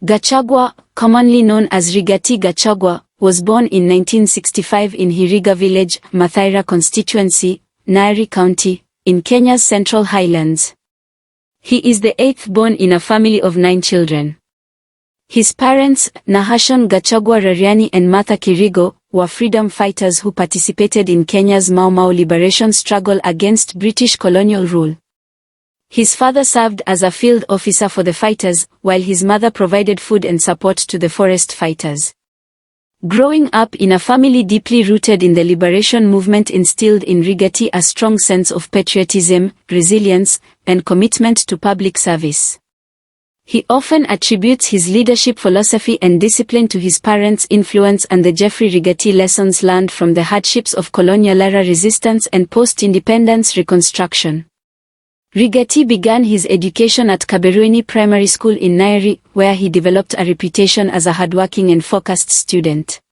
Gachagua, commonly known as Rigathi Gachagua, was born in 1965 in Hiriga village, Mathira Constituency, Nyeri County, in Kenya's Central Highlands. He is the eighth born in a family of 9 children. His parents, Nahashon Gachagua Reriani and Mathira Kirigo, were freedom fighters who participated in Kenya's Mau Mau liberation struggle against British colonial rule. His father served as a field officer for the fighters, while his mother provided food and support to the forest fighters. Growing up in a family deeply rooted in the liberation movement instilled in Rigathi a strong sense of patriotism, resilience, and commitment to public service. He often attributes his leadership philosophy and discipline to his parents' influence and the Geoffrey Rigathi lessons learned from the hardships of colonial-era resistance and post-independence reconstruction. Rigathi began his education at Reriani Primary School in Nyeri, where he developed a reputation as a hardworking and focused student.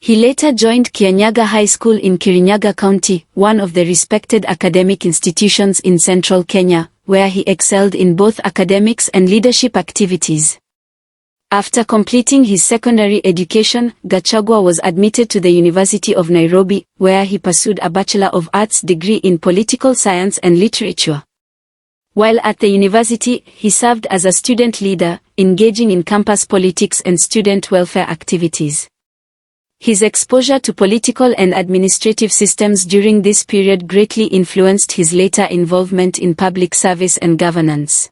He later joined Kianyaga High School in Nyeri County, one of the respected academic institutions in central Kenya, where he excelled in both academics and leadership activities. After completing his secondary education, Gachagua was admitted to the University of Nairobi, where he pursued a Bachelor of Arts degree in Political Science and Literature. While at the university, he served as a student leader, engaging in campus politics and student welfare activities. His exposure to political and administrative systems during this period greatly influenced his later involvement in public service and governance.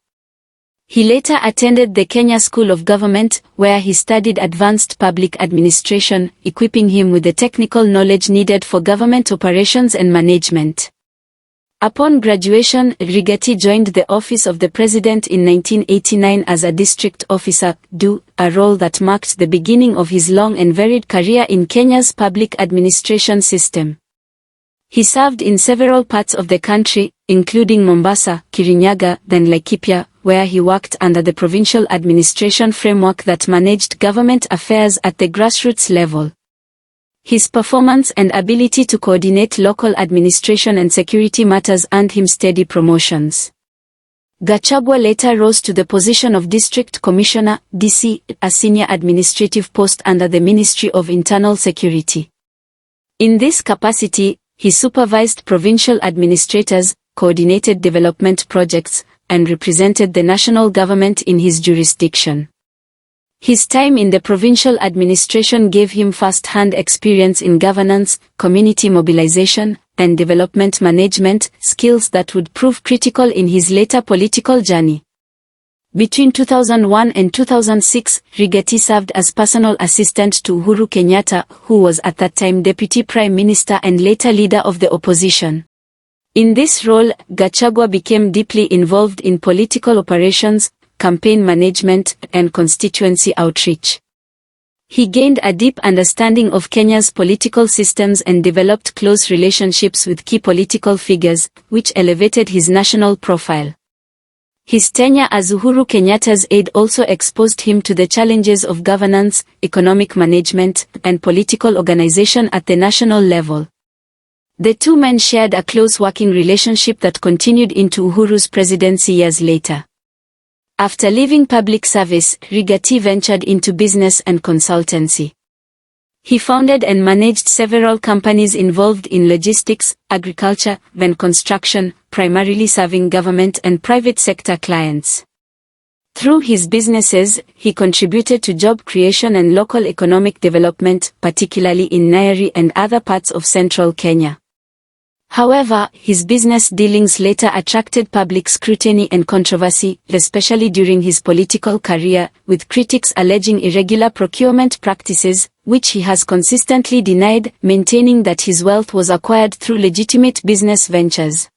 He later attended the Kenya School of Government, where he studied advanced public administration, equipping him with the technical knowledge needed for government operations and management. Upon graduation, Rigathi joined the office of the president in 1989 as a district officer, a role that marked the beginning of his long and varied career in Kenya's public administration system. He served in several parts of the country, including Mombasa, Kirinyaga, then Laikipia, where he worked under the provincial administration framework that managed government affairs at the grassroots level. His performance and ability to coordinate local administration and security matters earned him steady promotions. Gachagua later rose to the position of District Commissioner, DC, a senior administrative post under the Ministry of Internal Security. In this capacity, he supervised provincial administrators, coordinated development projects, and represented the national government in his jurisdiction. His time in the provincial administration gave him first-hand experience in governance, community mobilization, and development management, skills that would prove critical in his later political journey. Between 2001 and 2006, Rigathi served as personal assistant to Uhuru Kenyatta, who was at that time Deputy Prime Minister and later leader of the opposition. In this role, Gachagua became deeply involved in political operations, campaign management, and constituency outreach. He gained a deep understanding of Kenya's political systems and developed close relationships with key political figures, which elevated his national profile. His tenure as Uhuru Kenyatta's aide also exposed him to the challenges of governance, economic management, and political organization at the national level. The two men shared a close working relationship that continued into Uhuru's presidency years later. After leaving public service, Rigathi ventured into business and consultancy. He founded and managed several companies involved in logistics, agriculture, and construction, primarily serving government and private sector clients. Through his businesses, he contributed to job creation and local economic development, particularly in Nyeri and other parts of central Kenya. However, his business dealings later attracted public scrutiny and controversy, especially during his political career, with critics alleging irregular procurement practices, which he has consistently denied, maintaining that his wealth was acquired through legitimate business ventures.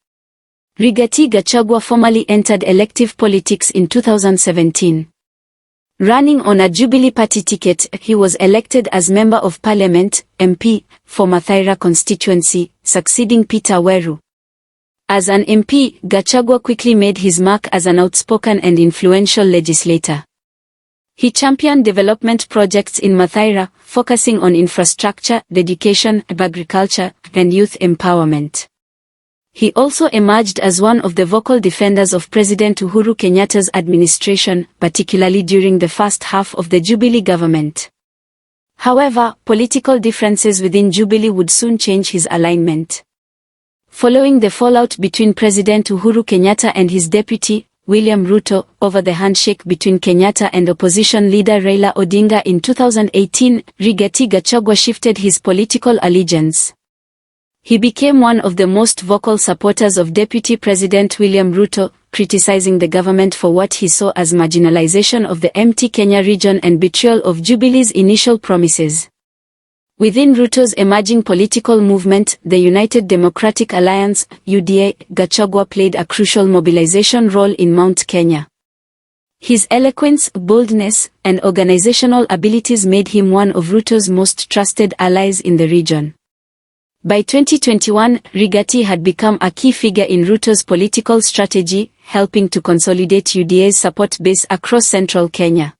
Rigathi Gachagua formally entered elective politics in 2017. Running on a Jubilee Party ticket, he was elected as Member of Parliament, MP, for Mathira Constituency, succeeding Peter Weru. As an MP, Gachagua quickly made his mark as an outspoken and influential legislator. He championed development projects in Mathira, focusing on infrastructure, education, agriculture, and youth empowerment. He also emerged as one of the vocal defenders of President Uhuru Kenyatta's administration, particularly during the first half of the Jubilee government. However, political differences within Jubilee would soon change his alignment. Following the fallout between President Uhuru Kenyatta and his deputy, William Ruto, over the handshake between Kenyatta and opposition leader Raila Odinga in 2018, Rigathi Gachagua shifted his political allegiance. He became one of the most vocal supporters of Deputy President William Ruto, criticizing the government for what he saw as marginalization of the Mt Kenya region and betrayal of Jubilee's initial promises. Within Ruto's emerging political movement, the United Democratic Alliance, UDA, Gachagua played a crucial mobilization role in Mount Kenya. His eloquence, boldness, and organizational abilities made him one of Ruto's most trusted allies in the region. By 2021, Rigathi had become a key figure in Ruto's political strategy, helping to consolidate UDA's support base across central Kenya.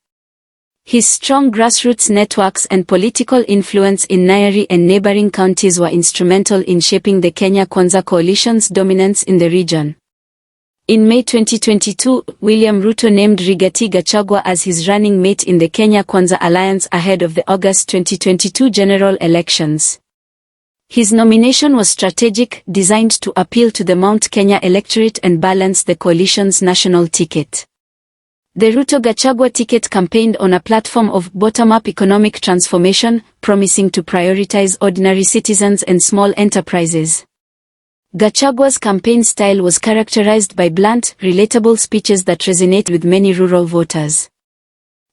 His strong grassroots networks and political influence in Nyeri and neighboring counties were instrumental in shaping the Kenya Kwanza coalition's dominance in the region. In May 2022, William Ruto named Rigathi Gachagua as his running mate in the Kenya Kwanza alliance ahead of the August 2022 general elections. His nomination was strategic, designed to appeal to the Mount Kenya electorate and balance the coalition's national ticket. The Ruto-Gachagua ticket campaigned on a platform of bottom-up economic transformation, promising to prioritize ordinary citizens and small enterprises. Gachagua's campaign style was characterized by blunt, relatable speeches that resonate with many rural voters.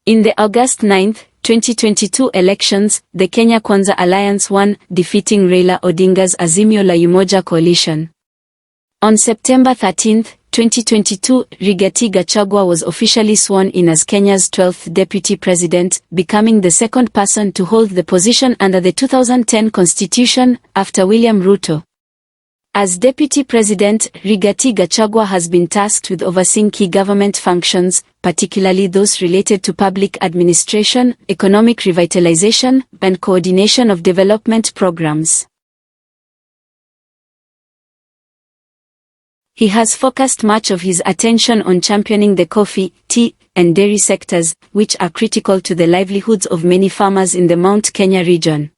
In the August 9, 2022 elections, the Kenya Kwanza Alliance won, defeating Raila Odinga's Azimio la Umoja coalition. On September 13, 2022, Rigathi Gachagua was officially sworn in as Kenya's 12th deputy president, becoming the second person to hold the position under the 2010 constitution, after William Ruto. As deputy president, Rigathi Gachagua has been tasked with overseeing key government functions, particularly those related to public administration, economic revitalization, and coordination of development programs. He has focused much of his attention on championing the coffee, tea, and dairy sectors, which are critical to the livelihoods of many farmers in the Mount Kenya region.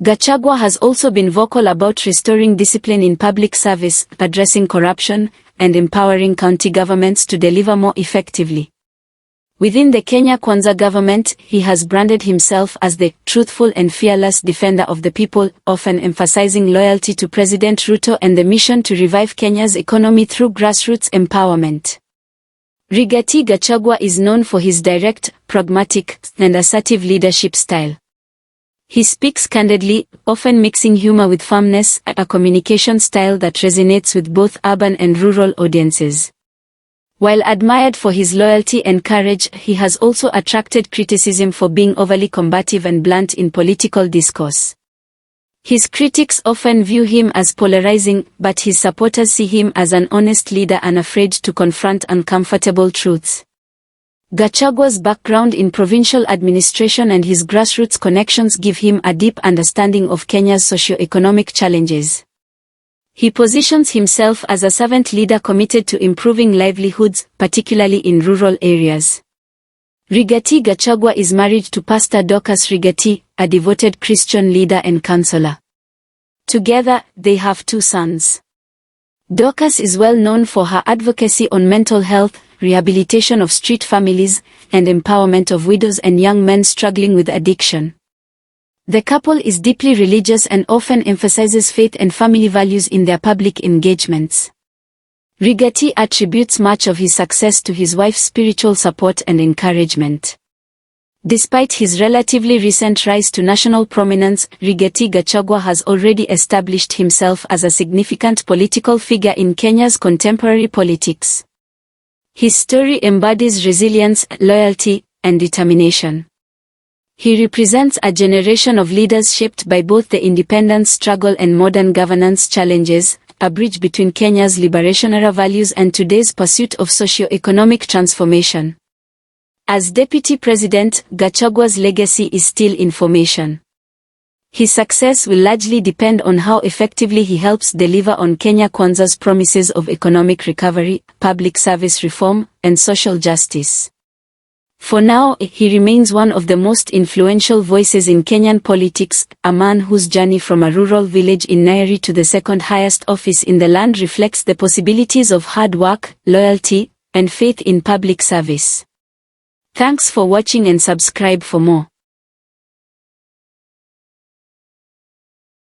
Gachagua has also been vocal about restoring discipline in public service, addressing corruption, and empowering county governments to deliver more effectively. Within the Kenya Kwanza government, he has branded himself as the truthful and fearless defender of the people, often emphasizing loyalty to President Ruto and the mission to revive Kenya's economy through grassroots empowerment. Rigathi Gachagua is known for his direct, pragmatic, and assertive leadership style. He speaks candidly, often mixing humor with firmness, a communication style that resonates with both urban and rural audiences. While admired for his loyalty and courage, he has also attracted criticism for being overly combative and blunt in political discourse. His critics often view him as polarizing, but his supporters see him as an honest leader unafraid to confront uncomfortable truths. Gachagua's background in provincial administration and his grassroots connections give him a deep understanding of Kenya's socio-economic challenges. He positions himself as a servant leader committed to improving livelihoods, particularly in rural areas. Rigathi Gachagua is married to Pastor Dorcas Rigathi, a devoted Christian leader and counselor. Together, they have 2 sons. Dorcas is well known for her advocacy on mental health, rehabilitation of street families, and empowerment of widows and young men struggling with addiction. The couple is deeply religious and often emphasizes faith and family values in their public engagements. Rigathi attributes much of his success to his wife's spiritual support and encouragement. Despite his relatively recent rise to national prominence, Rigathi Gachagua has already established himself as a significant political figure in Kenya's contemporary politics. His story embodies resilience, loyalty, and determination. He represents a generation of leaders shaped by both the independence struggle and modern governance challenges, a bridge between Kenya's liberation-era values and today's pursuit of socio-economic transformation. As deputy president, Gachagua's legacy is still in formation. His success will largely depend on how effectively he helps deliver on Kenya Kwanza's promises of economic recovery, public service reform, and social justice. For now, he remains one of the most influential voices in Kenyan politics, a man whose journey from a rural village in Nyeri to the second highest office in the land reflects the possibilities of hard work, loyalty, and faith in public service. Thanks for watching and subscribe for more.